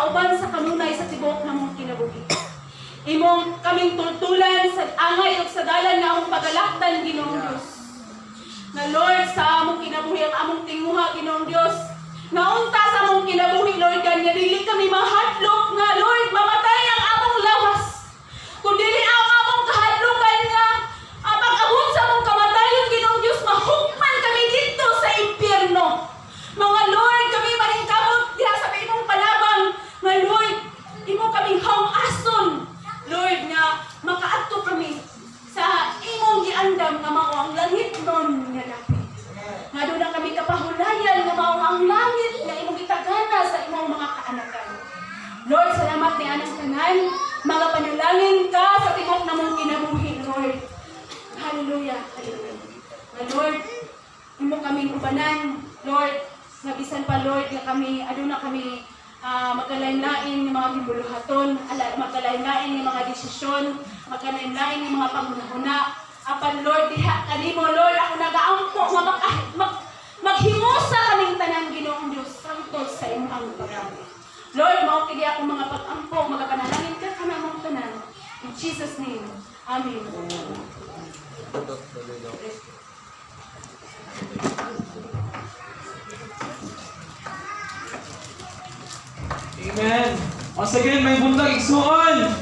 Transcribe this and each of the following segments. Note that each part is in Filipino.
kauban sa kanunay sa tibok na mong kinabuhi. Imong kaming tultulan sa angay ug sa dalan nga among pagalaktan, Ginoong Dios. Na Lord, sa among kinabuhi ang among tinguha, Ginoong Dios. Naunta sa among kinabuhi, Lord, kanya dili kami mahadlok nga, Lord, mamatay ang among lawas. Kung dili ang among kahadlukan nga, pag-abot sa among kamatayon, Ginoong Dios, mahukman kami dito sa impyerno. Mga Lord, kami maningkamot diha sa imong panabang, nga Lord, imo kaming hangason, Lord, nga makaadto kami sa imong giandam nga mao ang langit nun nga dapit. Nga doon na kami kapahulayan nga mao ang langit nga imong gitagana sa imong mga kaanakan. Lord, salamat ni anang tanan, mga panalangin ka sa tibok na mong kinabuhi, Lord. Hallelujah, hallelujah. Nga Lord, imo kaming ubanan, Lord, nga bisan pa Lord nga kami aduna kami magkalain-lain ng mga gibuluhaton, magkalain-lain ng mga desisyon, magkalain-lain ng mga panghuna-huna. Apan Lord, diha kanimo Lord, ako nagaampo nga maghimusa kaming tanan, Ginoong Dios, sangtod sa imong paggamit. Lord, mao kini ako mga pag-ampo, magapanalangin ka kanamong tanan. In Jesus' name, Amen. Amen. Once again, may buntag igsuon.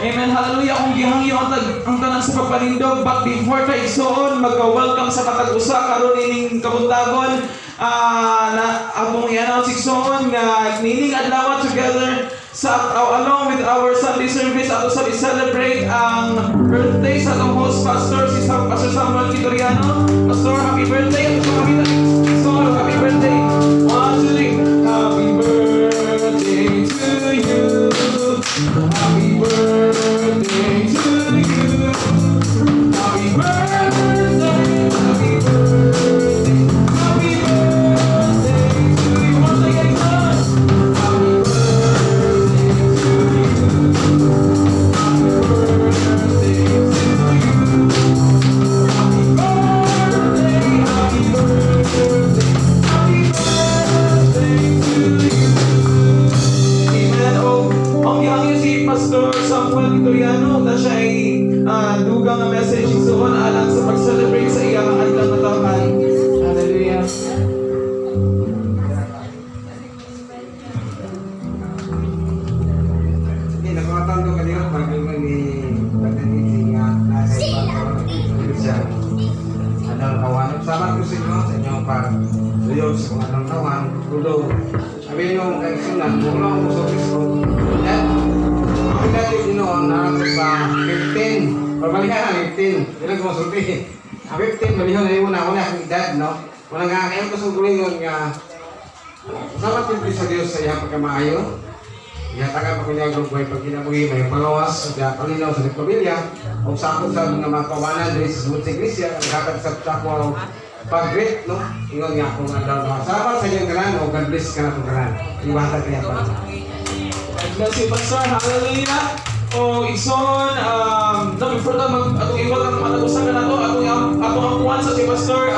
Amen. Hallelujah. Kung gihangyo ang tanan sa pagpanindog, but before ta igsuon, magka-welcome sa katag-usa karon ining kabuntagon na atong i-announce igsuon nga nining adlaw together sa along with our Sunday service ato sa celebrate ang birthday sa atong host pastor si Pastor Samuel Kitoriano. Pastor, happy birthday. Happy birthday. 1, 2, 3. Happy birthday to you. Happy birthday to you. Happy birthday. Happy birthday. Happy birthday to you. Once again, son. Happy birthday to you. Happy birthday to you. Happy birthday. Happy birthday. Happy birthday to you. Amen. Ang gihangyo si Pastor Samuel Kitoriano na siya ay dugang nga message isuon alang sa pag-celebrate sa iyang adlaw na taon. Hallelujah. Hindi, nakakataon ko kanina pag yung ni Pagdating nga nasa ibang anong kawan. Salamat ko sa inyo sa inyong pag-luyog sa mga anong kawan. Tulo, sabi nyo kay Sunan, kung lang ako sa Kristo. Yan, ang dati noon na sa 15, pabalikan na 15, ilang kumasulti. Ang 15, balihan na yun ako na akong edad, no? Walang nga kayo kasugulingon nga, salamat din sa Diyos sa iyang pagkamaayo. Ihatagan pa ko niya ang buhay pag kinabuhi, may palawas, sa palinaw sa pamilya, o sakot sa mga kawanan din sa Sulod sa Iglesia, nagkakad sa ko pag-great, no? Ingon nga akong daw na salamat sa inyong ganan, o God bless ka na itong ganan. Iwahatag niya pa. God bless you, Pastor. Hallelujah. O ison, before na atong iwag ang matagusan na nato, atong angkuhan sa si Pastor,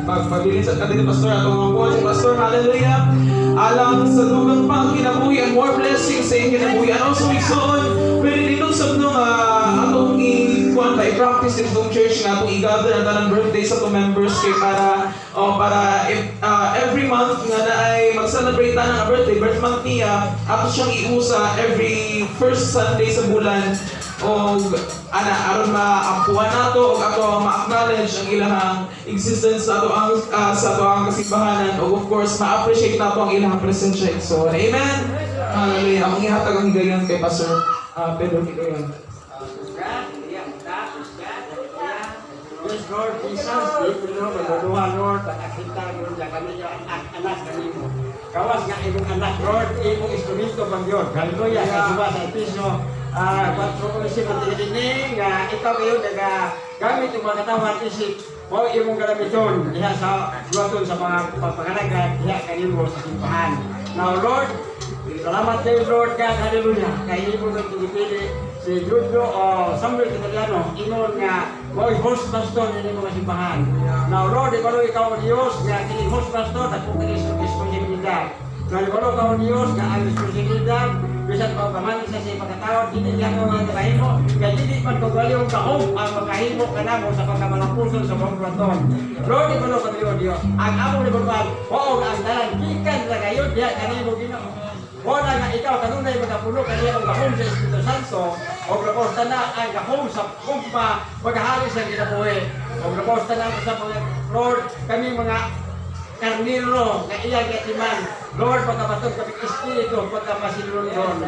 pagpabilin sa kanila Pastor, atong angkuhan si Pastor. Hallelujah. Alang sa dugang pang kinabuhi and more blessings sa iyong kinabuhi. And also ison, pwede dito sa nung atong i-kuhan pa, i-practice itong church na atong i-gather ang tanang birthday sa itong members kay para every month nga na ay mag-celebrate na ng birth month niya, ato siyang iusa every first Sunday sa bulan o aron maampuan nato o ato ma-acknowledge ang ilahang existence sa ato ang kasimbahanan o of course ma-appreciate nato ang ilahang presensya. So, amen? Hallelujah. Ang ihatag ang higayon kay Pastor Pedro Higayon. Yes, Lord Jesus, ito no, maluluha, Lord, nakakita yun na kami yung anak kanimo. Kawas nga imong anak, Lord, imong instrumento bang yun. Hallelujah, kasuba sa piso. Patro ko isip ang tinitingning, ikaw kayo gamit yung mga katawan isip. O imong galamiton, diha sa luwaton sa mga pagpangalaga, diha kanimo sa simbahan. Now, Lord, salamat kayo, Lord God, hallelujah. Kaya mo nang pinipili si Julio Samuel Kitoriano, inon nga mo'y host pastor ng mga simbahan. Now, Lord, ikaw ang Diyos, nga kining host pastor, at kung kining Kristo niya. Nalibalo ka o Diyos, nga ang responsibilidad, bisan pa kamanin sa siya pagkatawad, hindi lang ang mga kahimo, kaya hindi man kung galiyong kahong ang magkahimo ka na mo sa pagkamalampuson sa mga raton. Lord, ibalo ka o Diyos, ang among libutan, oo ang dalan, kikan na kayo, diya kanimo Ginoo. Wala nga ikaw, kanunay magapulo kaniya ang gahom sa Espiritu Santo, o proposta na ang gahom sa kumpa, maghahali sa kinabuhi. O proposta na sa mga, Lord, kami mga karniro, na iya gatiman. Lord, pagkabatog kami Espiritu, pagkamasilun doon.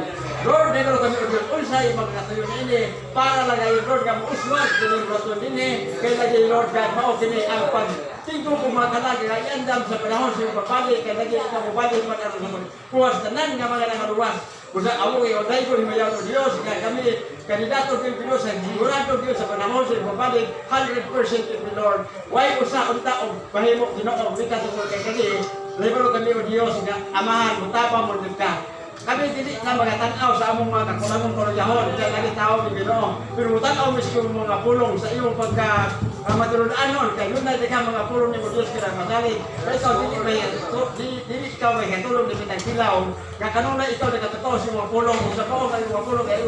Lord, dito kami udyot unsay mga natuyo na ini, para lagay, Lord, kami uswag, kining roton ini, kaya lagay, Lord God, mao kini ang pagtingko kong mga kalagi, na iandam sa panahon sa iyong pagbalik, kaya lagay, ikaw mabalik, magkaroon sa mga puwas, tanan nga mga nangaluwas. Kung sa awong iyo, dahil ko himayaw ng Diyos, nga kami, kandidato ng Diyos, ang sigurado Diyos sa panahon sa iyong pagbalik, 100% of the Lord. Why usa unta og mahimo Ginoo, wika sa kay kani, libero kami o Diyos nga amahan, mutapang mo ka. Kami dili na magatan-aw sa among mga kakulangon korojahon, diyan lagi tao ni Ginoo. Pero mutanaw mismo mga pulong sa iyong pagka matulun-anon, kay yun na ka mga pulong ni Diyos kira masali. Pero ikaw dili ikaw may katulong ni kitang kilaw, nga kanuna ikaw nakatotoo sa mga pulong, sa pao sa mga pulong kay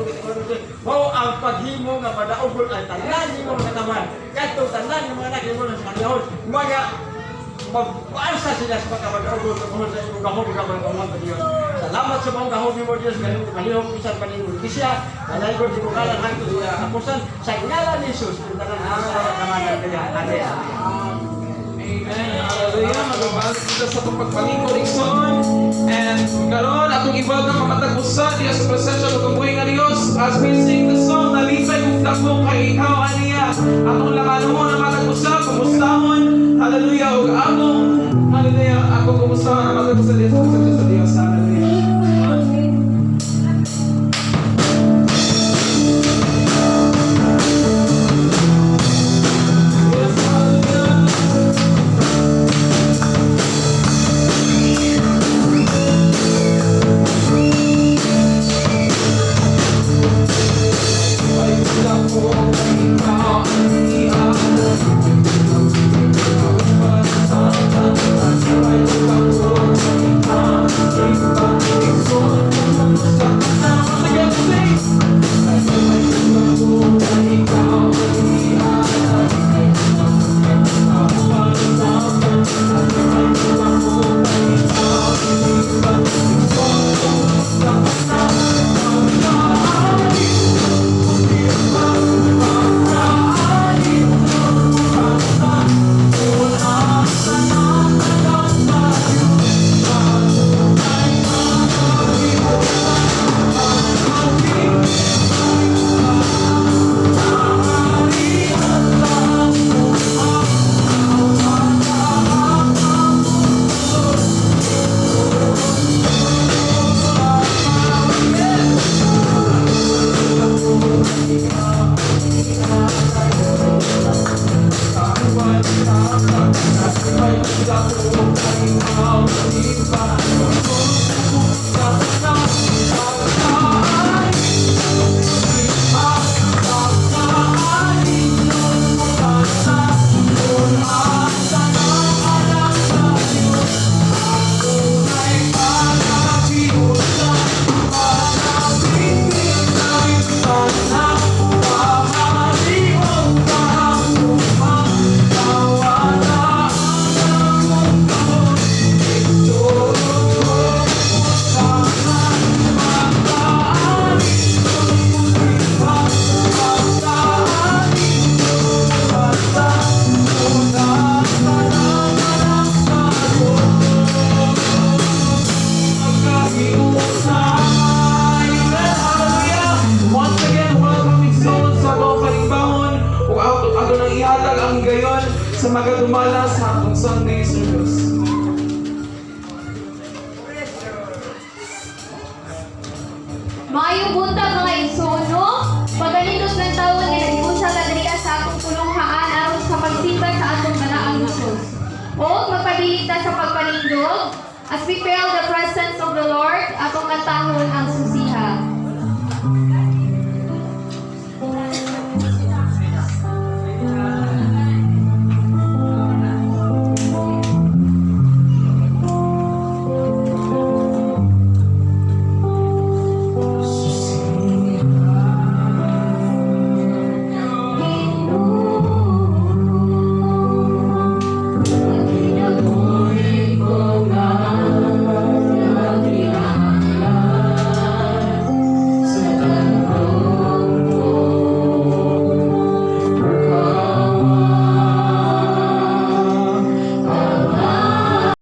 mao ang paghimo nga madaugol ay tanan nimo katawan. Kadto tanan ng mga anak nimo sa kaniyahon. Mga magpaansa sila sa pagkabag-ogol tungkol sa iyong gahong gabang-gahong sa Diyos. Salamat sa mga gahong mo Diyos, kalihong isang paningong kisya, alay ko di ko kalang hangtod sa kapusan, sa ngalan ni Jesus, pintanan ang mga kamanan kaya. Amen. Amen. Hallelujah. Magabalik kita sa pagpalingkod igsoon. And karon atong ibagang mamatag-usa diya sa presensya ng kabuhi nga Dios as we sing the song na lipay kung dako kay ikaw aniya. Atong lamanon na matag-usa, kumustahon. Hallelujah. Ug atong hallelujah. Ako kumustahon na matag-usa diya sa presensya sa Dios. Hallelujah. Sa magadumala sa atong Sunday service. Maayong buntag mga igsoon, pagalindos ng taon nga nag-usa ta diri sa atong pulonghaan aron sa pagsimba sa atong kanaang Dios. O magpabilit ta sa pagpalindog as we feel the presence of the Lord atong kantahon ang susiha.